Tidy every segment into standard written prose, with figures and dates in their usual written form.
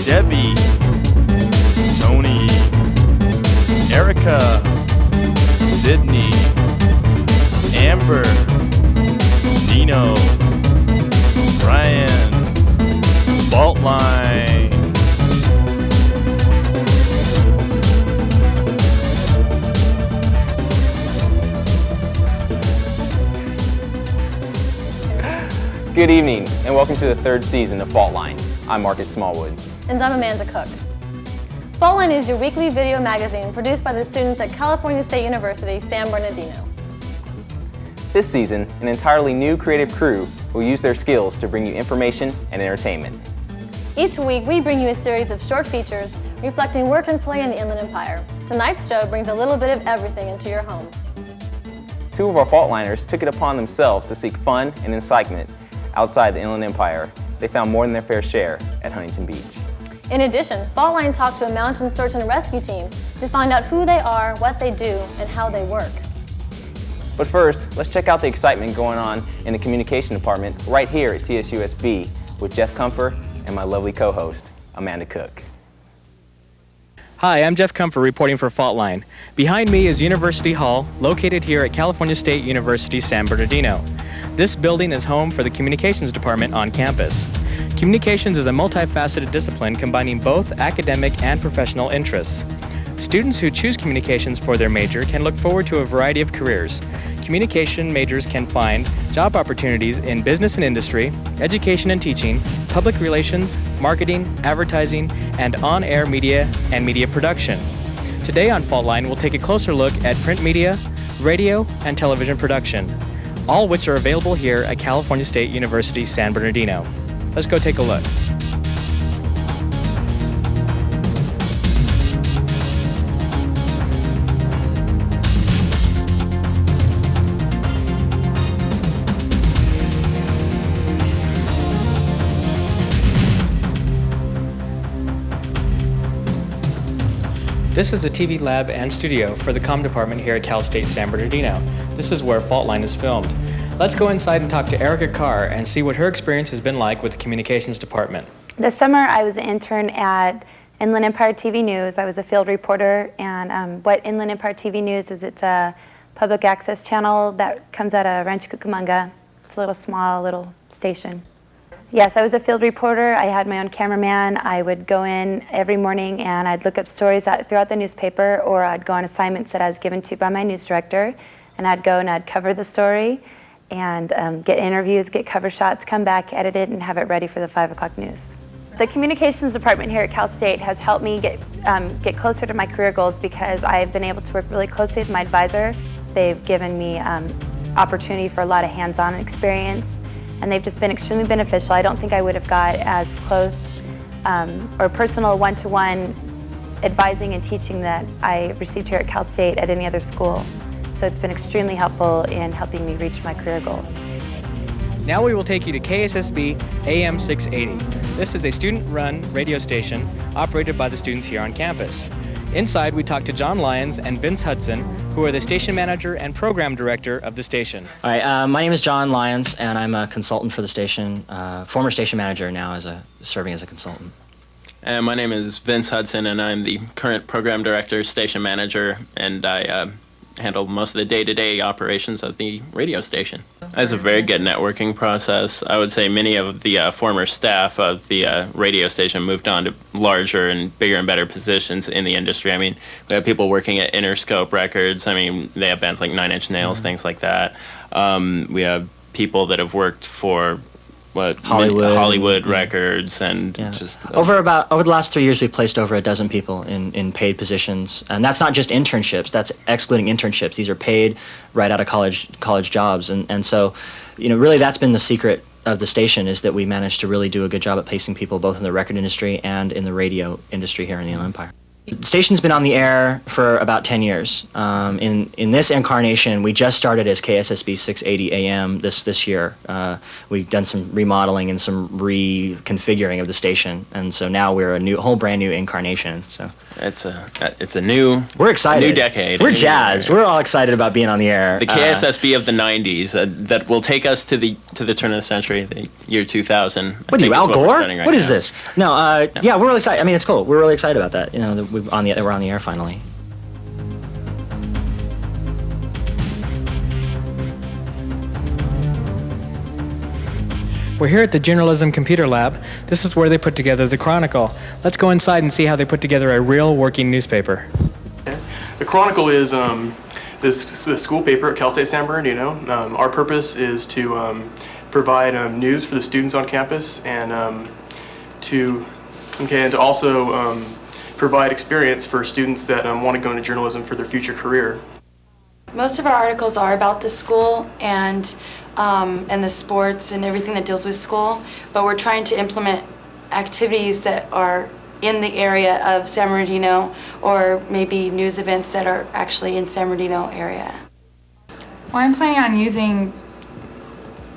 Debbie, Tony, Erica, Sydney, Amber, Dino, Brian, Faultline. Good evening, and welcome to the third season of Faultline. I'm Marcus Smallwood. And I'm Amanda Cook. Faultline is your weekly video magazine produced by the students at California State University, San Bernardino. This season, an entirely new creative crew will use their skills to bring you information and entertainment. Each week, we bring you a series of short features reflecting work and play in the Inland Empire. Tonight's show brings a little bit of everything into your home. Two of our Faultliners took it upon themselves to seek fun and excitement outside the Inland Empire. They found more than their fair share at Huntington Beach. In addition, Faultline talked to a mountain search and rescue team to find out who they are, what they do, and how they work. But first, let's check out the excitement going on in the communication department right here at CSUSB with Jeff Comfer and my lovely co-host, Amanda Cook. Hi, I'm Jeff Comfer reporting for Faultline. Behind me is University Hall, located here at California State University, San Bernardino. This building is home for the communications department on campus. Communications is a multifaceted discipline combining both academic and professional interests. Students who choose communications for their major can look forward to a variety of careers. Communication majors can find job opportunities in business and industry, education and teaching, public relations, marketing, advertising, and on-air media and media production. Today on Faultline, we'll take a closer look at print media, radio, and television production, all which are available here at California State University, San Bernardino. Let's go take a look. This is a TV lab and studio for the comm department here at Cal State San Bernardino. This is where Faultline is filmed. Let's go inside and talk to Erica Carr and see what her experience has been like with the communications department. This summer I was an intern at Inland Empire TV News. I was a field reporter, and what Inland Empire TV News is, it's a public access channel that comes out of Rancho Cucamonga. It's a small little station. Yes, I was a field reporter. I had my own cameraman. I would go in every morning and I'd look up stories throughout the newspaper, or I'd go on assignments that I was given to by my news director, and I'd go and I'd cover the story and get interviews, get cover shots, come back, edit it, and have it ready for the 5 o'clock news. The communications department here at Cal State has helped me get closer to my career goals because I've been able to work really closely with my advisor. They've given me opportunity for a lot of hands-on experience, and they've just been extremely beneficial. I don't think I would have got as close or personal one-to-one advising and teaching that I received here at Cal State at any other school. So it's been extremely helpful in helping me reach my career goal. Now we will take you to KSSB AM 680. This is a student-run radio station operated by the students here on campus. Inside, we talked to John Lyons and Vince Hudson, who are the station manager and program director of the station. All right, my name is John Lyons, and I'm a consultant for the station, former station manager, now serving as a consultant. And my name is Vince Hudson, and I'm the current program director, station manager, and I handle most of the day-to-day operations of the radio station. It's a very good networking process. I would say many of the former staff of the radio station moved on to larger and bigger and better positions in the industry. I mean, we have people working at Interscope Records. I mean, they have bands like Nine Inch Nails, things like that. We have people that have worked for Hollywood Records, and just over the last 3 years we've placed over a dozen people in paid positions, and that's not just internships, that's excluding internships. These are paid right out of college jobs, and so really that's been the secret of the station, is that we managed to really do a good job at placing people both in the record industry and in the radio industry here in the Inland Empire. The station's been on the air for about 10 years. In this incarnation, we just started as KSSB 680 AM this year. We've done some remodeling and some reconfiguring of the station, and so now we're a whole brand new incarnation. So it's a new we're excited. New decade. We're jazzed. We're all excited about being on the air. The KSSB of the '90s that will take us to the turn of the century, the year 2000. What are you, Al Gore? What is now. this? No, yeah, we're really excited. I mean, it's cool. We're really excited about that. You know, that we're on the air finally. We're here at the Journalism Computer Lab. This is where they put together the Chronicle. Let's go inside and see how they put together a real working newspaper. The Chronicle is the school paper at Cal State San Bernardino. Our purpose is to provide news for the students on campus and to also provide experience for students that want to go into journalism for their future career. Most of our articles are about the school and the sports and everything that deals with school, but we're trying to implement activities that are in the area of San Bernardino, or maybe news events that are actually in San Bernardino area. Well, I'm planning on using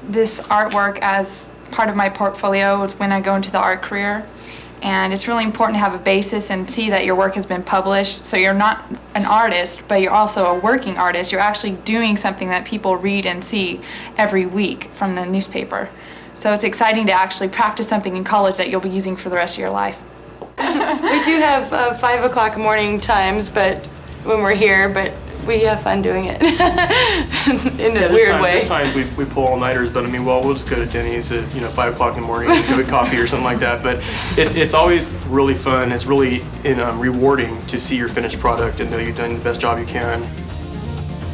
this artwork as part of my portfolio when I go into the art career. And it's really important to have a basis and see that your work has been published. So you're not an artist, but you're also a working artist. You're actually doing something that people read and see every week from the newspaper. So it's exciting to actually practice something in college that you'll be using for the rest of your life. We do have 5 o'clock morning times, but when we're here, but we have fun doing it in a weird way. There's times we pull all-nighters, but I mean, well, we'll just go to Denny's at 5 o'clock in the morning and go get coffee or something like that. But it's always really fun. It's really rewarding to see your finished product and know you've done the best job you can.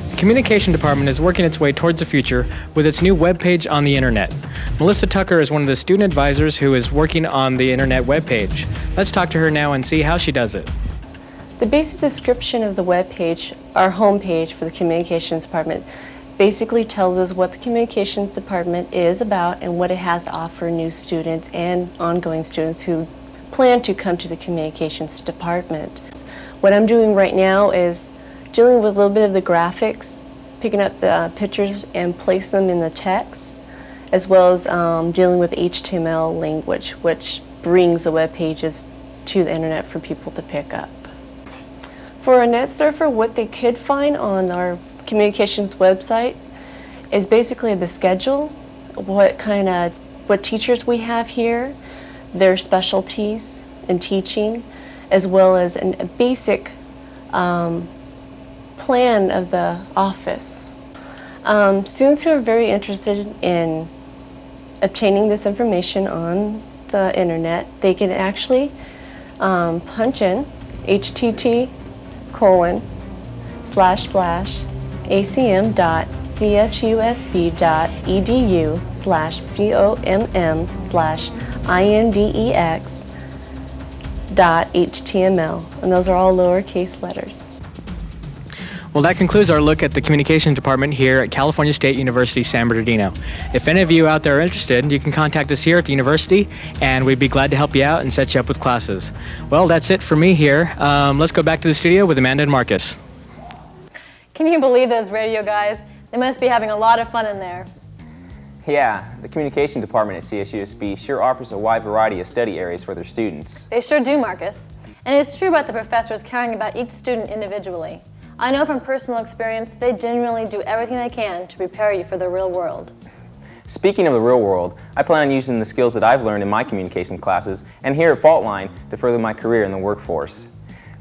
The Communication Department is working its way towards the future with its new webpage on the internet. Melissa Tucker is one of the student advisors who is working on the internet webpage. Let's talk to her now and see how she does it. The basic description of the web page, our home page for the Communications Department, basically tells us what the Communications Department is about and what it has to offer new students and ongoing students who plan to come to the Communications Department. What I'm doing right now is dealing with a little bit of the graphics, picking up the pictures and place them in the text, as well as dealing with HTML language, which brings the web pages to the internet for people to pick up. For a net surfer, what they could find on our communications website is basically the schedule, what teachers we have here, their specialties in teaching, as well as a basic plan of the office. Students who are very interested in obtaining this information on the internet, they can actually punch in http://acm.csusb.edu/comm/index.html, and those are all lowercase letters. Well, that concludes our look at the Communications Department here at California State University, San Bernardino. If any of you out there are interested, you can contact us here at the university, and we'd be glad to help you out and set you up with classes. Well, that's it for me here. Let's go back to the studio with Amanda and Marcus. Can you believe those radio guys? They must be having a lot of fun in there. Yeah, the Communication Department at CSUSB sure offers a wide variety of study areas for their students. They sure do, Marcus. And it's true about the professors caring about each student individually. I know from personal experience, they genuinely do everything they can to prepare you for the real world. Speaking of the real world, I plan on using the skills that I've learned in my communication classes and here at Faultline to further my career in the workforce.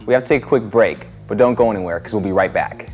We have to take a quick break, but don't go anywhere because we'll be right back.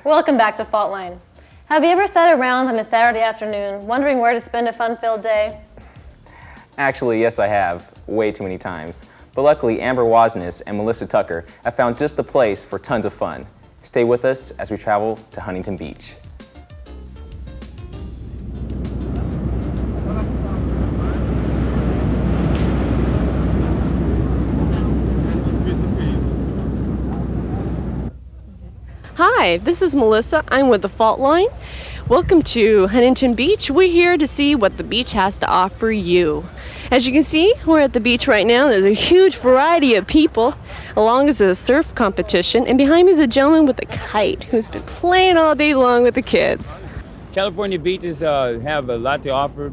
Welcome back to Faultline. Have you ever sat around on a Saturday afternoon wondering where to spend a fun-filled day? Actually, yes, I have, way too many times. But luckily, Amber Wasness and Melissa Tucker have found just the place for tons of fun. Stay with us as we travel to Huntington Beach. Hi, this is Melissa. I'm with the Faultline. Welcome to Huntington Beach. We're here to see what the beach has to offer you. As you can see, we're at the beach right now. There's a huge variety of people, along as a surf competition, and behind me is a gentleman with a kite who's been playing all day long with the kids. California beaches have a lot to offer,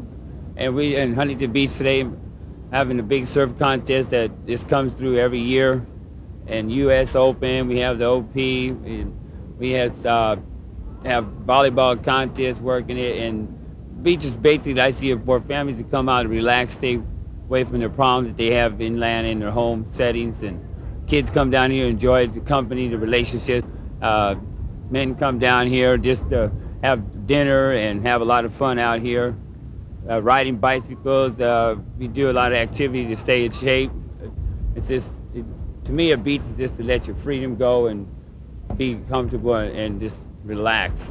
and we in Huntington Beach today having a big surf contest that just comes through every year. And U.S. Open, we have the OP, and we have volleyball contests working it, and beach is basically, I see it for families to come out and relax, stay away from the problems that they have inland in their home settings, and kids come down here, enjoy the company, the relationships. Men come down here just to have dinner and have a lot of fun out here. Riding bicycles, we do a lot of activity to stay in shape. To me, a beach is just to let your freedom go and be comfortable and just relax.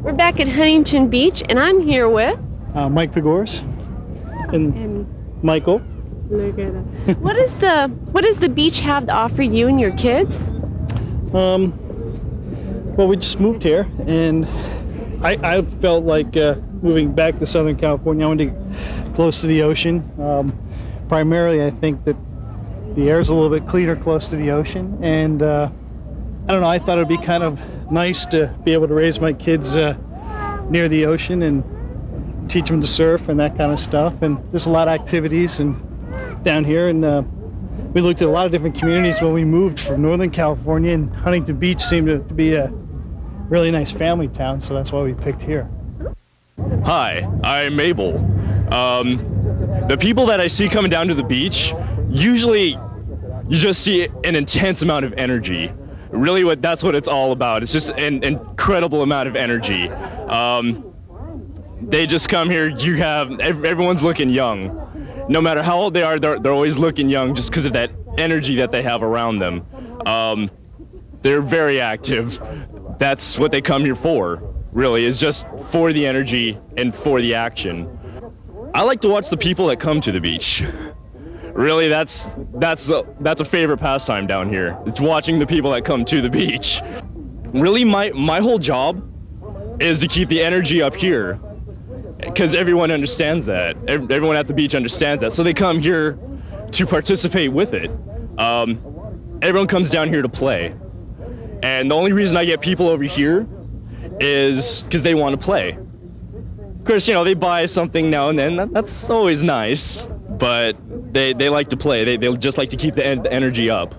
We're back at Huntington Beach, and I'm here with Mike Pagors and Michael. Look at that. What does the beach have to offer you and your kids? Well, we just moved here, and I felt like moving back to Southern California. I wanted to get close to the ocean. Primarily, I think that the air's a little bit cleaner close to the ocean, and I don't know, I thought it'd be kind of nice to be able to raise my kids near the ocean and teach them to surf and that kind of stuff. And there's a lot of activities and down here, and we looked at a lot of different communities when we moved from Northern California, and Huntington Beach seemed to be a really nice family town, so that's why we picked here. Hi, I'm Mabel. The people that I see coming down to the beach, usually you just see an intense amount of energy. Really, that's what it's all about. It's just an incredible amount of energy. They just come here. Everyone's looking young. No matter how old they are, they're always looking young just because of that energy that they have around them. They're very active. That's what they come here for, really, is just for the energy and for the action. I like to watch the people that come to the beach. Really, that's a favorite pastime down here. It's watching the people that come to the beach. Really, my whole job is to keep the energy up here, because everyone understands that. Everyone at the beach understands that, so they come here to participate with it. Everyone comes down here to play, and the only reason I get people over here is because they want to play. Of course, they buy something now and then. That's always nice. But they like to play. They just like to keep the energy up.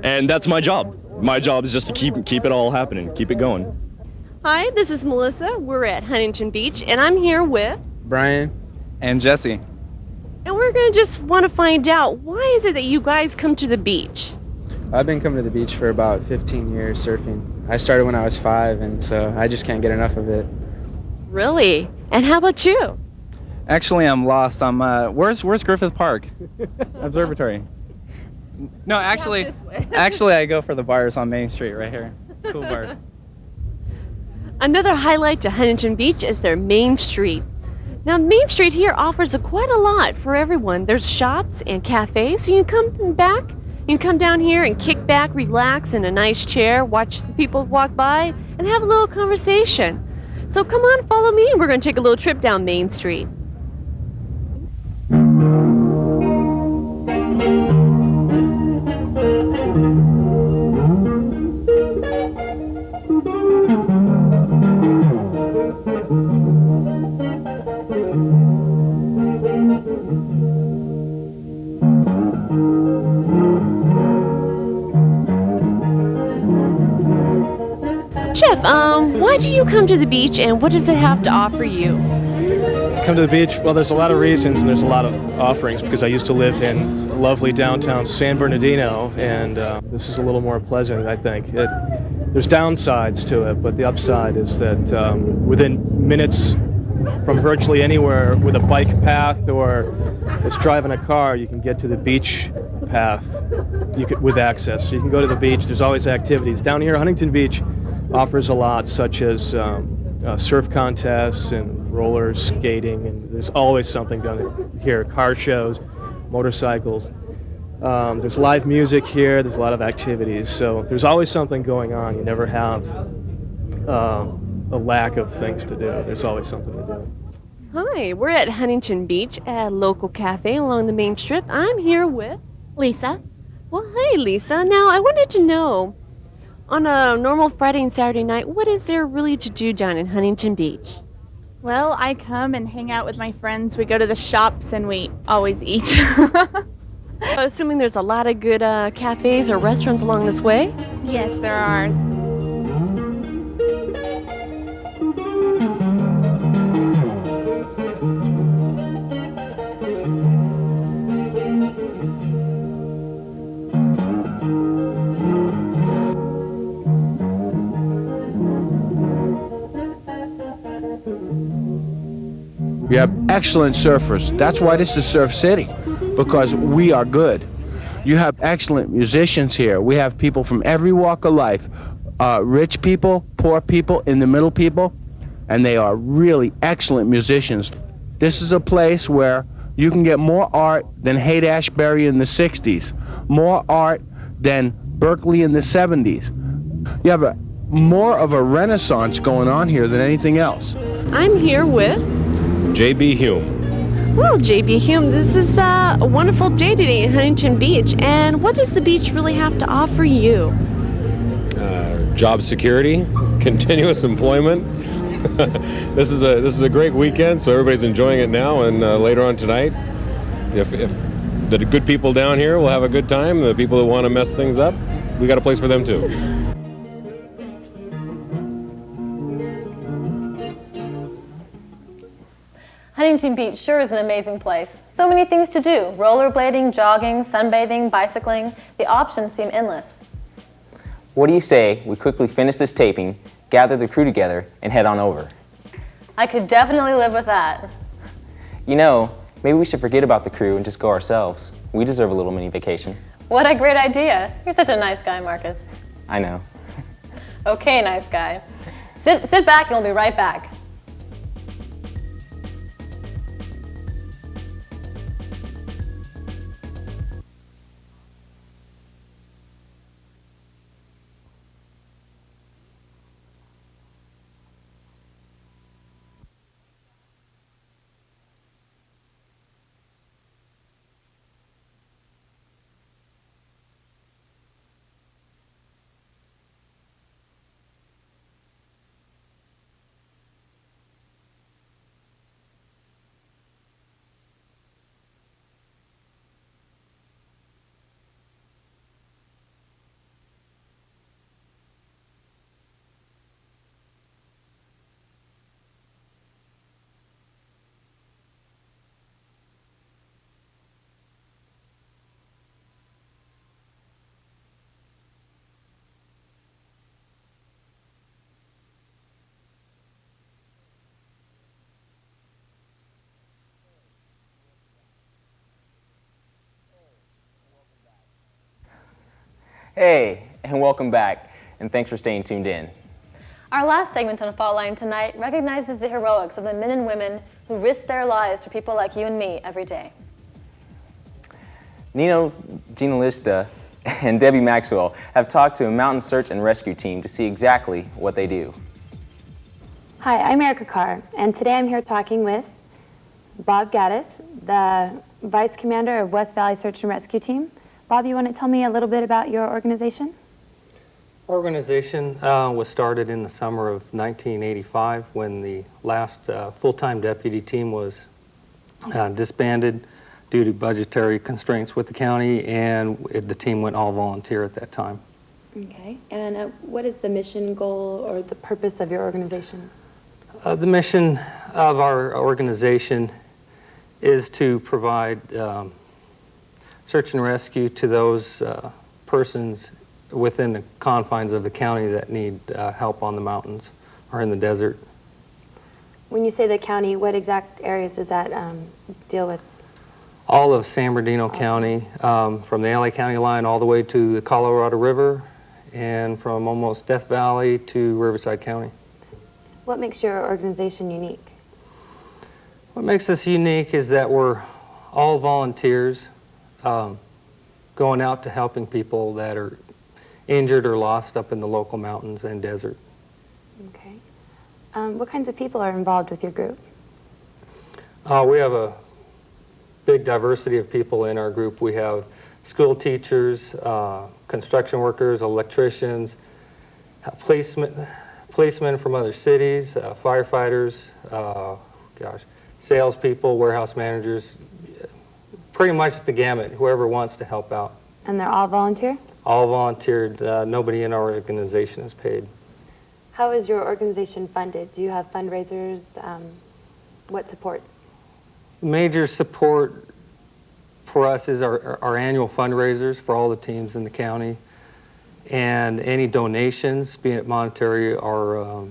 And that's my job. My job is just to keep it all happening, keep it going. Hi, this is Melissa. We're at Huntington Beach, and I'm here with Brian and Jesse. And we're going to just want to find out, why is it that you guys come to the beach? I've been coming to the beach for about 15 years surfing. I started when I was 5, and so I just can't get enough of it. Really? And how about you? Actually, I'm lost. Where's Griffith Park? Observatory. No, actually, I go for the bars on Main Street right here. Cool bars. Another highlight to Huntington Beach is their Main Street. Now, Main Street here offers quite a lot for everyone. There's shops and cafes, so you can come down here and kick back, relax in a nice chair, watch the people walk by, and have a little conversation. So come on, follow me, and we're going to take a little trip down Main Street. Jeff, why do you come to the beach, and what does it have to offer you? Come to the beach? Well, there's a lot of reasons, and there's a lot of offerings, because I used to live in lovely downtown San Bernardino, and this is a little more pleasant, I think. there's downsides to it, but the upside is that within minutes from virtually anywhere with a bike path or just driving a car, you can get to the beach path with access. So you can go to the beach. There's always activities. Down here, Huntington Beach offers a lot, such as surf contests and roller skating, and there's always something done here. Car shows, motorcycles. There's live music here. There's a lot of activities. So there's always something going on. You never have a lack of things to do. There's always something to do. Hi, we're at Huntington Beach at a local cafe along the main strip. I'm here with Lisa. Well, hey, Lisa. Now, I wanted to know, on a normal Friday and Saturday night, what is there really to do down in Huntington Beach? Well, I come and hang out with my friends. We go to the shops and we always eat. Assuming there's a lot of good cafes or restaurants along this way? Yes, there are. You have excellent surfers. That's why this is Surf City, because we are good. You have excellent musicians here. We have people from every walk of life, rich people, poor people, in the middle people, and they are really excellent musicians. This is a place where you can get more art than Haight-Ashbury in the 60s, more art than Berkeley in the 70s. You have more of a renaissance going on here than anything else. I'm here with J.B. Hume. Well, J.B. Hume, this is a wonderful day today in Huntington Beach. And what does the beach really have to offer you? Job security, continuous employment. This is a great weekend, so everybody's enjoying it now. And later on tonight, if the good people down here will have a good time, the people that want to mess things up, we got a place for them too. Huntington Beach sure is an amazing place. So many things to do: rollerblading, jogging, sunbathing, bicycling. The options seem endless. What do you say we quickly finish this taping, gather the crew together, and head on over? I could definitely live with that. You know, maybe we should forget about the crew and just go ourselves. We deserve a little mini vacation. What a great idea. You're such a nice guy, Marcus. I know. Okay, nice guy. Sit back and we'll be right back. Hey, and welcome back, and thanks for staying tuned in. Our last segment on Faultline tonight recognizes the heroics of the men and women who risk their lives for people like you and me every day. Nino Ginalista and Debbie Maxwell have talked to a mountain search and rescue team to see exactly what they do. Hi, I'm Erica Carr, and today I'm here talking with Bob Gaddis, the Vice Commander of West Valley Search and Rescue Team. Bob, you want to tell me a little bit about your organization? Our organization was started in the summer of 1985 when the last full-time deputy team was disbanded due to budgetary constraints with the county, and the team went all volunteer at that time. Okay, and what is the mission, goal, or the purpose of your organization? The mission of our organization is to provide search and rescue to those persons within the confines of the county that need help on the mountains or in the desert. When you say the county, what exact areas does that deal with? All of San Bernardino County, from the LA County line all the way to the Colorado River, and from almost Death Valley to Riverside County. What makes your organization unique? What makes us unique is that we're all volunteers going out to helping people that are injured or lost up in the local mountains and desert. Okay. What kinds of people are involved with your group? We have a big diversity of people in our group. We have school teachers, construction workers, electricians, policemen from other cities, firefighters, salespeople, warehouse managers, pretty much the gamut, whoever wants to help out. And they're all volunteer? All volunteered. Nobody in our organization is paid. How is your organization funded? Do you have fundraisers? What supports? Major support for us is our annual fundraisers for all the teams in the county, and any donations, be it monetary or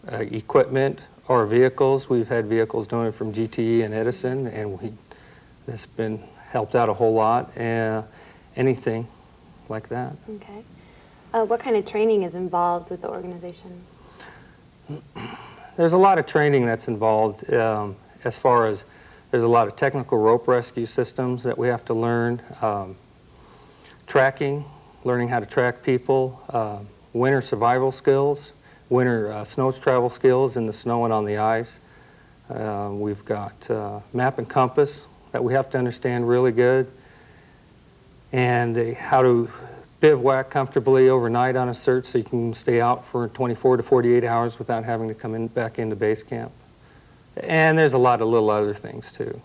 equipment or vehicles. We've had vehicles donated from GTE and Edison, and it's been helped out a whole lot, and anything like that. Okay. What kind of training is involved with the organization? There's a lot of training that's involved as far as there's a lot of technical rope rescue systems that we have to learn, tracking, learning how to track people, winter survival skills, winter snow travel skills in the snow and on the ice. We've got map and compass that we have to understand really good, and how to bivouac comfortably overnight on a search so you can stay out for 24 to 48 hours without having to come back into base camp. And there's a lot of little other things too.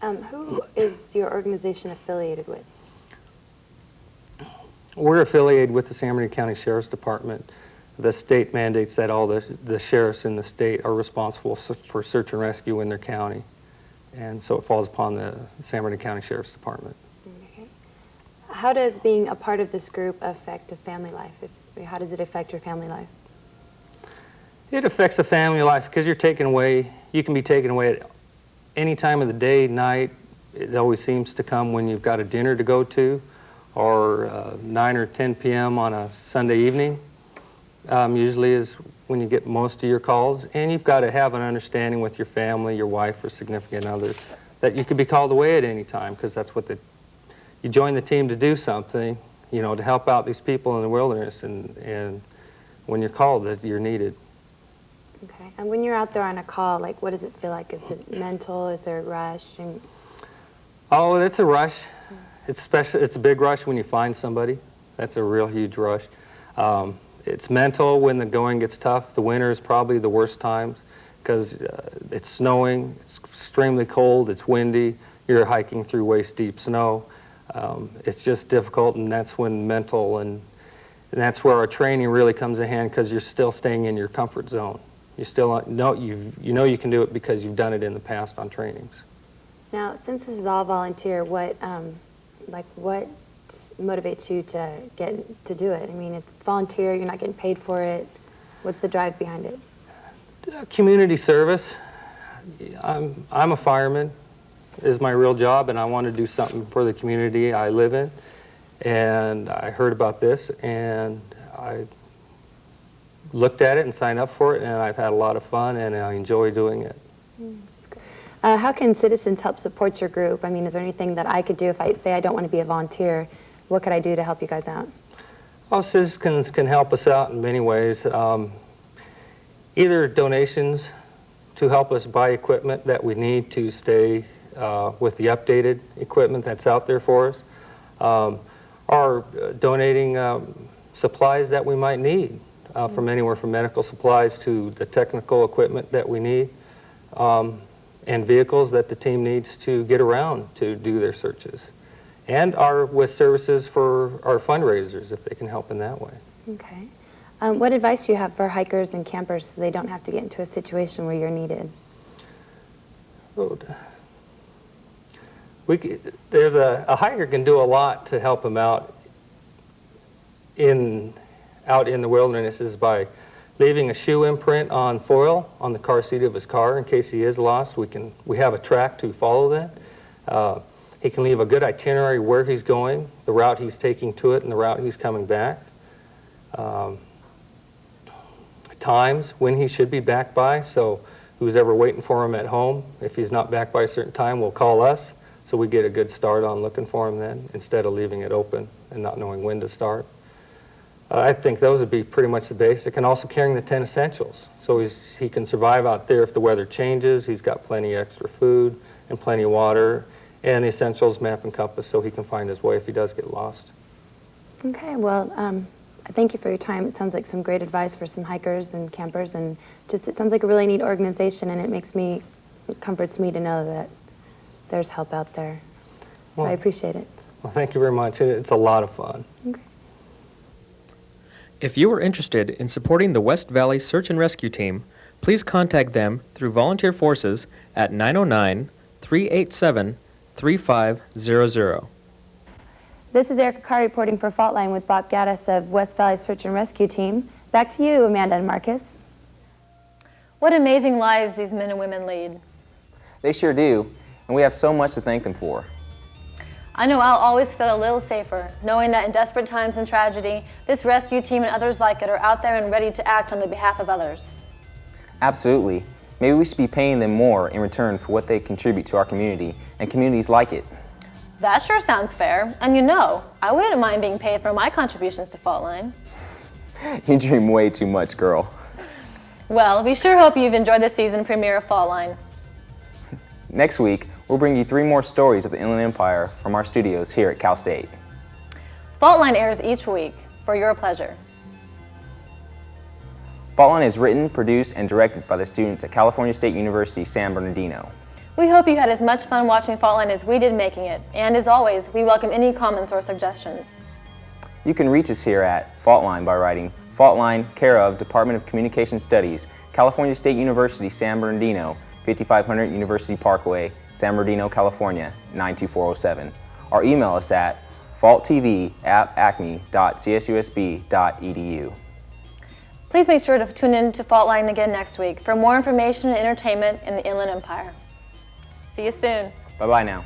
Who is your organization affiliated with? We're affiliated with the San Bernardino County Sheriff's Department. The state mandates that all the sheriffs in the state are responsible for search and rescue in their county. And so it falls upon the San Bernardino County Sheriff's Department. How does being a part of this group affect a family life? How does it affect your family life? It affects the family life because you're taken away. You can be taken away at any time of the day, night. It always seems to come when you've got a dinner to go to, or 9 or 10 p.m. on a Sunday evening. Usually is when you get most of your calls, and you've got to have an understanding with your family, your wife or significant other, that you could be called away at any time, because that's what you join the team to do something, you know, to help out these people in the wilderness, and when you're called, that you're needed. Okay. And when you're out there on a call, like, what does it feel like? Is it mental? Is there a rush? Oh, it's a rush. It's a big rush when you find somebody. That's a real huge rush. It's mental when the going gets tough. The winter is probably the worst times because it's snowing, it's extremely cold, it's windy, you're hiking through waist-deep snow. It's just difficult, and that's when mental, and that's where our training really comes in hand, because you're still staying in your comfort zone. You still know you can do it because you've done it in the past on trainings. Now, since this is all volunteer, what motivates you to do it? I mean, it's volunteer, you're not getting paid for it. What's the drive behind it? Community service. I'm a fireman, is my real job, and I want to do something for the community I live in. And I heard about this, and I looked at it and signed up for it, and I've had a lot of fun, and I enjoy doing it. How can citizens help support your group? I mean, is there anything that I could do if I say I don't want to be a volunteer? What could I do to help you guys out? Well, citizens can help us out in many ways. Either donations to help us buy equipment that we need to stay with the updated equipment that's out there for us, or donating supplies that we might need, from anywhere from medical supplies to the technical equipment that we need, and vehicles that the team needs to get around to do their searches, and are with services for our fundraisers if they can help in that way. Okay. What advice do you have for hikers and campers so they don't have to get into a situation where you're needed? There's a hiker can do a lot to help them out out in the wilderness is by leaving a shoe imprint on foil on the car seat of his car in case he is lost. We have a track to follow that. He can leave a good itinerary where he's going, the route he's taking to it, and the route he's coming back. Times when he should be back by, so who's ever waiting for him at home, if he's not back by a certain time, will call us, so we get a good start on looking for him then, instead of leaving it open and not knowing when to start. I think those would be pretty much the basic, and also carrying the 10 essentials. So he can survive out there if the weather changes, he's got plenty extra food and plenty of water, and the essentials, map and compass, so he can find his way if he does get lost. Okay, well, thank you for your time. It sounds like some great advice for some hikers and campers, and just it sounds like a really neat organization, and it comforts me to know that there's help out there. So Well, I appreciate it. Well, thank you very much. It's a lot of fun. Okay. If you are interested in supporting the West Valley Search and Rescue Team, please contact them through Volunteer Forces at 909-387-3500. This is Erica Carr reporting for Faultline with Bob Gaddis of West Valley Search and Rescue Team. Back to you, Amanda and Marcus. What amazing lives these men and women lead. They sure do, and we have so much to thank them for. I know I'll always feel a little safer, knowing that in desperate times and tragedy, this rescue team and others like it are out there and ready to act on the behalf of others. Absolutely. Maybe we should be paying them more in return for what they contribute to our community and communities like it. That sure sounds fair, and you know, I wouldn't mind being paid for my contributions to Faultline. You dream way too much, girl. Well, we sure hope you've enjoyed the season premiere of Faultline. Next week, we'll bring you 3 more stories of the Inland Empire from our studios here at Cal State. Faultline airs each week for your pleasure. Faultline is written, produced, and directed by the students at California State University, San Bernardino. We hope you had as much fun watching Faultline as we did making it, and as always, we welcome any comments or suggestions. You can reach us here at Faultline by writing Faultline, care of Department of Communication Studies, California State University, San Bernardino, 5500 University Parkway, San Bernardino, California, 92407. Or email us at faulttv@acme.csusb.edu. Please make sure to tune in to Faultline again next week for more information and entertainment in the Inland Empire. See you soon. Bye-bye now.